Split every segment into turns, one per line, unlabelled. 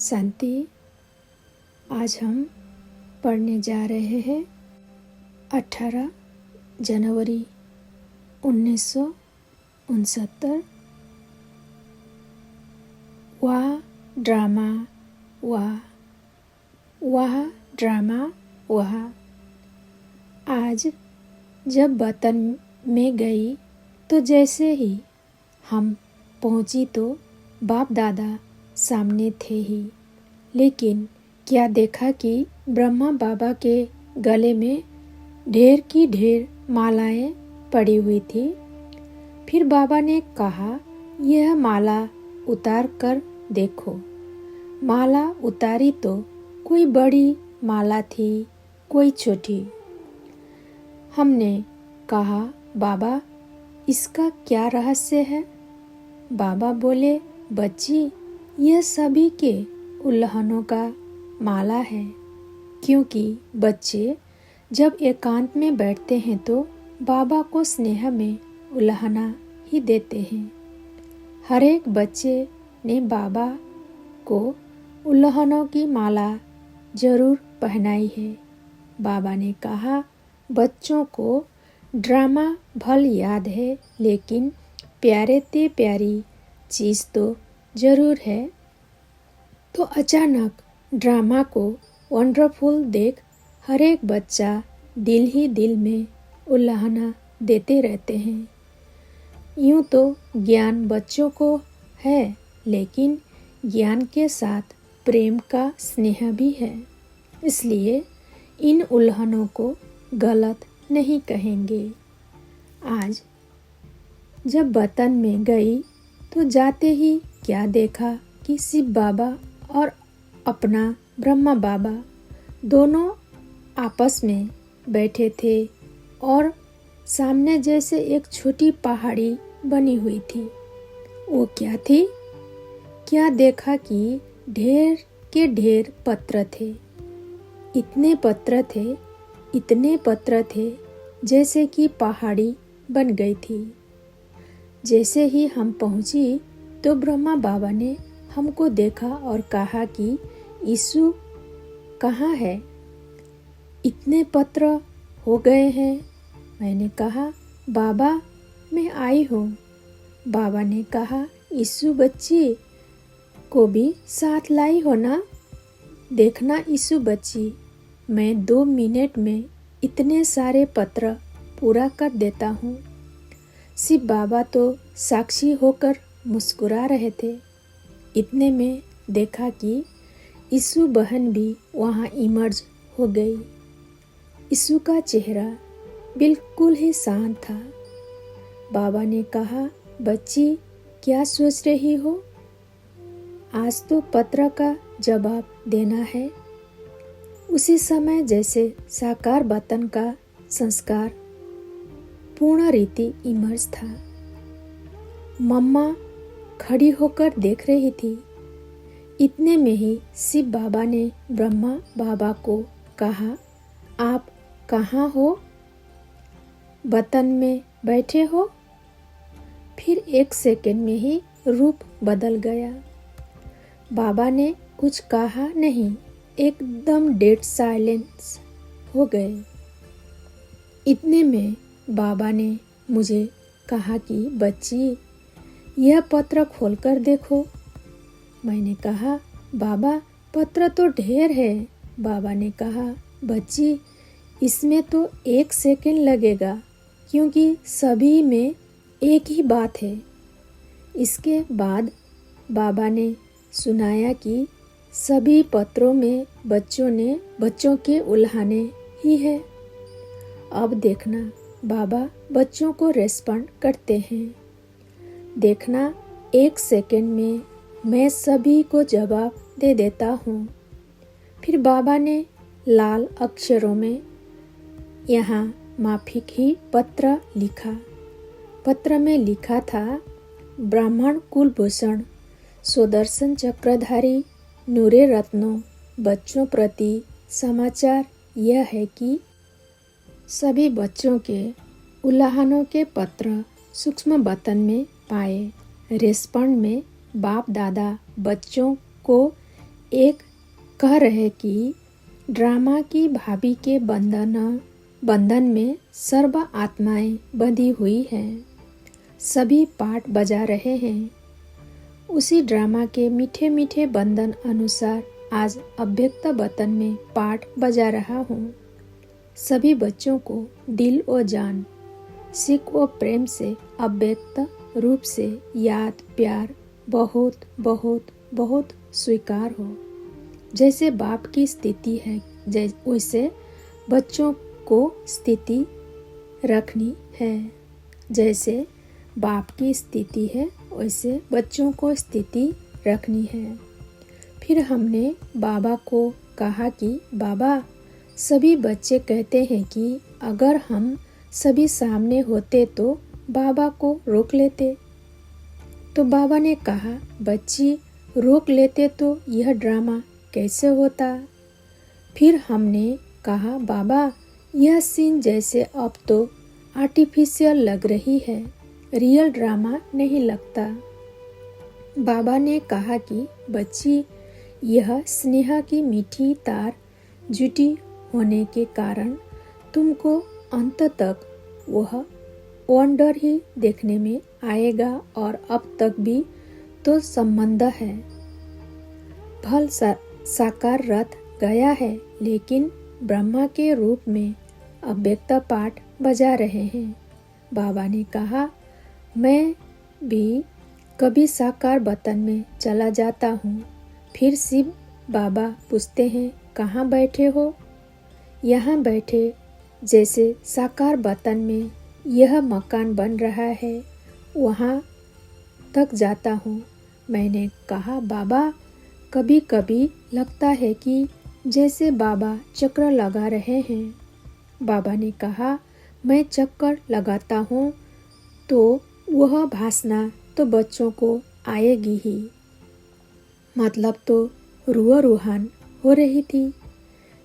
शांति। आज हम पढ़ने जा रहे हैं 18 जनवरी 1969। वह ड्रामा वह। आज जब वतन में गई तो जैसे ही हम पहुंची तो बाप दादा सामने थे ही, लेकिन क्या देखा कि ब्रह्मा बाबा के गले में ढेर की ढेर मालाएं पड़ी हुई थी। फिर बाबा ने कहा, यह माला उतार कर देखो। माला उतारी तो कोई बड़ी माला थी, कोई छोटी। हमने कहा, बाबा इसका क्या रहस्य है? बाबा बोले, बच्ची यह सभी के उल्लहनों का माला है, क्योंकि बच्चे जब एकांत में बैठते हैं तो बाबा को स्नेह में उल्लहना ही देते हैं। हर एक बच्चे ने बाबा को उल्लहनों की माला जरूर पहनाई है। बाबा ने कहा, बच्चों को ड्रामा भल याद है, लेकिन प्यारे ते प्यारी चीज़ तो जरूर है। तो अचानक ड्रामा को वंडरफुल देख हर एक बच्चा दिल ही दिल में उल्लाहना देते रहते हैं। यूँ तो ज्ञान बच्चों को है, लेकिन ज्ञान के साथ प्रेम का स्नेह भी है, इसलिए इन उल्लहनों को गलत नहीं कहेंगे। आज जब वतन में गई तो जाते ही क्या देखा कि शिव बाबा और अपना ब्रह्मा बाबा दोनों आपस में बैठे थे और सामने जैसे एक छोटी पहाड़ी बनी हुई थी। वो क्या थी? क्या देखा कि ढेर के ढेर पत्र थे। इतने पत्र थे जैसे कि पहाड़ी बन गई थी। जैसे ही हम पहुंची तो ब्रह्मा बाबा ने हमको देखा और कहा कि यीशु कहाँ है? इतने पत्र हो गए हैं। मैंने कहा, बाबा मैं आई हूँ। बाबा ने कहा, यीशु बच्ची को भी साथ लाई हो ना? देखना यीशु बच्ची, मैं 2 मिनट में इतने सारे पत्र पूरा कर देता हूँ। शिव बाबा तो साक्षी होकर मुस्कुरा रहे थे। इतने में देखा कि यीशु बहन भी वहाँ इमर्ज हो गई। यीशु का चेहरा बिल्कुल ही शांत था। बाबा ने कहा, बच्ची क्या सोच रही हो? आज तो पत्र का जवाब देना है। उसी समय जैसे साकार वतन का संस्कार पूर्ण रीति इमर्ज था। मम्मा खड़ी होकर देख रही थी। इतने में ही शिव बाबा ने ब्रह्मा बाबा को कहा, आप कहाँ हो? वतन में बैठे हो? फिर 1 सेकंड में ही रूप बदल गया। बाबा ने कुछ कहा नहीं, एकदम डेड साइलेंस हो गए। इतने में बाबा ने मुझे कहा कि बच्ची यह पत्र खोलकर देखो। मैंने कहा, बाबा पत्र तो ढेर है। बाबा ने कहा, बच्ची इसमें तो 1 सेकंड लगेगा, क्योंकि सभी में एक ही बात है। इसके बाद बाबा ने सुनाया कि सभी पत्रों में बच्चों के उल्हाने ही है। अब देखना बाबा बच्चों को रेस्पॉन्ड करते हैं। देखना 1 सेकंड में मैं सभी को जवाब दे देता हूँ। फिर बाबा ने लाल अक्षरों में यहाँ माफिक ही पत्र लिखा। पत्र में लिखा था, ब्राह्मण कुलभूषण सुदर्शन चक्रधारी नूरे रत्नों बच्चों प्रति समाचार यह है कि सभी बच्चों के उल्लाहनों के पत्र सूक्ष्म वतन में पाए। रेस्पॉन्ड में बाप दादा बच्चों को एक कह रहे कि ड्रामा की भाभी के बंधन में सर्व आत्माएं बंधी हुई हैं। सभी पाठ बजा रहे हैं। उसी ड्रामा के मीठे मीठे बंधन अनुसार आज अव्यक्त वतन में पाठ बजा रहा हूँ। सभी बच्चों को दिल और जान, सिख और प्रेम से अव्यक्त रूप से याद प्यार बहुत बहुत बहुत स्वीकार हो। जैसे बाप की स्थिति है वैसे बच्चों को स्थिति रखनी है। जैसे बाप की स्थिति है वैसे बच्चों को स्थिति रखनी है। फिर हमने बाबा को कहा कि बाबा, सभी बच्चे कहते हैं कि अगर हम सभी सामने होते तो बाबा को रोक लेते। तो बाबा ने कहा, बच्ची रोक लेते तो यह ड्रामा कैसे होता। फिर हमने कहा, बाबा यह सीन जैसे अब तो आर्टिफिशियल लग रही है, रियल ड्रामा नहीं लगता। बाबा ने कहा कि बच्ची, यह स्नेहा की मीठी तार जुटी होने के कारण तुमको अंत तक वह वंडर ही देखने में आएगा और अब तक भी तो संबंध है। फल साकार रथ गया है लेकिन ब्रह्मा के रूप में अव्यक्त पाठ बजा रहे हैं। बाबा ने कहा, मैं भी कभी साकार वतन में चला जाता हूँ। फिर शिव बाबा पूछते हैं, कहाँ बैठे हो। यहाँ बैठे। जैसे साकार वतन में यह मकान बन रहा है वहाँ तक जाता हूँ। मैंने कहा, बाबा कभी कभी लगता है कि जैसे बाबा चक्र लगा रहे हैं। बाबा ने कहा, मैं चक्कर लगाता हूँ तो वह भासना तो बच्चों को आएगी ही। मतलब तो रूह रूहान हो रही थी।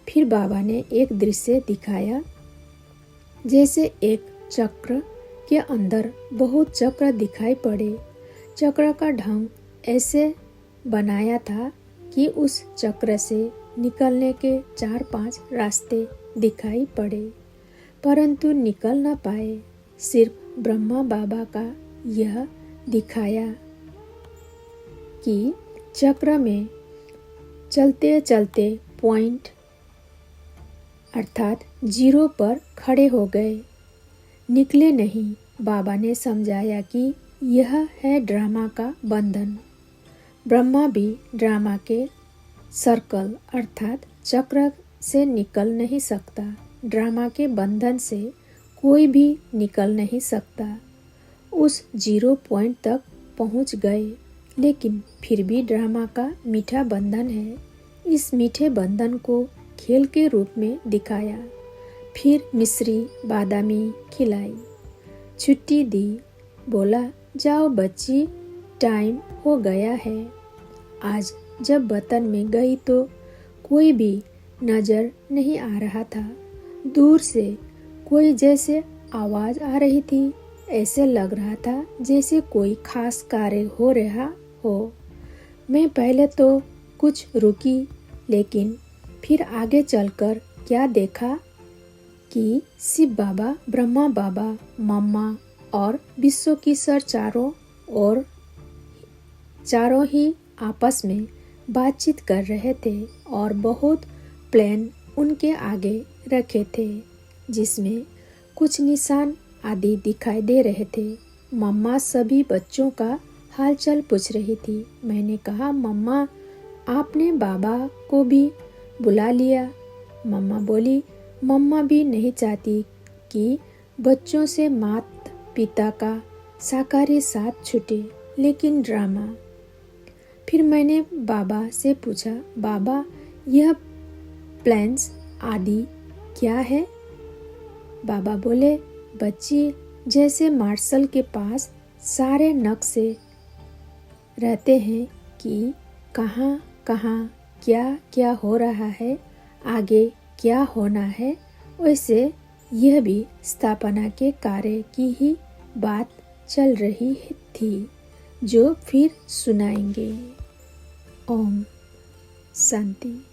फिर बाबा ने एक दृश्य दिखाया। जैसे एक चक्र के अंदर बहुत चक्र दिखाई पड़े। चक्र का ढंग ऐसे बनाया था कि उस चक्र से निकलने के 4-5 रास्ते दिखाई पड़े, परंतु निकल न पाए। सिर्फ ब्रह्मा बाबा का यह दिखाया कि चक्र में चलते चलते पॉइंट अर्थात 0 पर खड़े हो गए, निकले नहीं। बाबा ने समझाया कि यह है ड्रामा का बंधन। ब्रह्मा भी ड्रामा के सर्कल अर्थात चक्र से निकल नहीं सकता। ड्रामा के बंधन से कोई भी निकल नहीं सकता। उस 0 पॉइंट तक पहुंच गए, लेकिन फिर भी ड्रामा का मीठा बंधन है। इस मीठे बंधन को खेल के रूप में दिखाया। फिर मिश्री बादामी खिलाई, छुट्टी दी, बोला, जाओ बच्ची, टाइम हो गया है। आज जब वतन में गई तो कोई भी नजर नहीं आ रहा था। दूर से कोई जैसे आवाज आ रही थी। ऐसे लग रहा था जैसे कोई खास कार्य हो रहा हो। मैं पहले तो कुछ रुकी, लेकिन फिर आगे चलकर क्या देखा कि शिव बाबा, ब्रह्मा बाबा, मम्मा और विश्व की सर चारों ही आपस में बातचीत कर रहे थे और बहुत प्लेन उनके आगे रखे थे जिसमें कुछ निशान आदि दिखाई दे रहे थे। मम्मा सभी बच्चों का हालचाल पूछ रही थी। मैंने कहा, मम्मा आपने बाबा को भी बुला लिया। मम्मा बोली, मम्मा भी नहीं चाहती कि बच्चों से माता पिता का साकारी साथ छूटे, लेकिन ड्रामा। फिर मैंने बाबा से पूछा, बाबा यह प्लान्स आदि क्या है। बाबा बोले, बच्ची, जैसे मार्शल के पास सारे नक्शे रहते हैं कि कहाँ कहाँ क्या क्या हो रहा है, आगे क्या होना है, वैसे यह भी स्थापना के कार्य की ही बात चल रही थी, जो फिर सुनाएंगे। ओम शांति।